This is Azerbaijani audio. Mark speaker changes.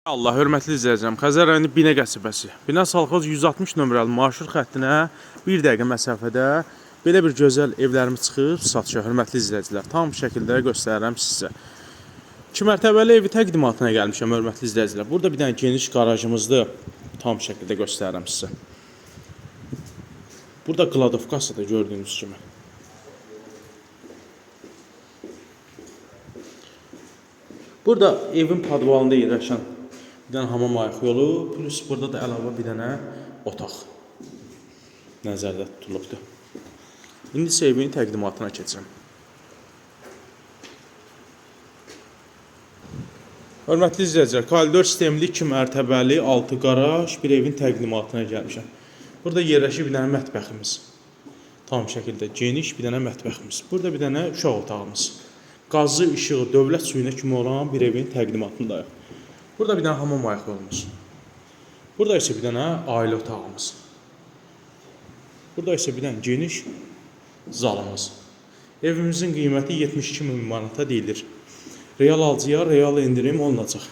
Speaker 1: Allah, hörmətli izləyicim, Xəzər rayonu Binə qəsəbəsi. Binə Salxoz 160 nömrəli marşrut xəttinə 1 dəqiqə məsafədə belə bir gözəl evlərimiz çıxıb satışa, hörmətli izləyicilər. Tam şəkildə göstərirəm sizə. 2 mərtəbəli evi təqdimatına gəlmişəm, hörmətli izləyicilər. Burada bir dənə geniş qarajımızdır. Tam şəkildə göstərirəm sizə. Burada kladovkası da gördüyünüz kimi. Burada evin podvalında yerləşən bir dənə hamam ayaq yolu, plus burada da əlavə bir dənə otaq nəzərdə tutulubdur. İndi isə evin təqdimatına keçəcəm. Hörmətli izləyicilər, koridor sistemli 2 mərtəbəli 6 qaraj bir evin təqdimatına gəlmişəm. Burada yerləşir bir dənə mətbəximiz. Tam şəkildə geniş bir dənə mətbəximiz. Burada bir dənə uşaq otağımız. Qazı, işığı, dövlət suyuna kimi olan bir evin təqdimatındayıq. Burada bir dənə hamam ayaq yolumuz. Burada isə bir dənə ailə otağımız. Burada isə bir dənə geniş zalımız. Evimizin qiyməti 72 min manata deyilir. Real alıcıya real endirim olunacaq.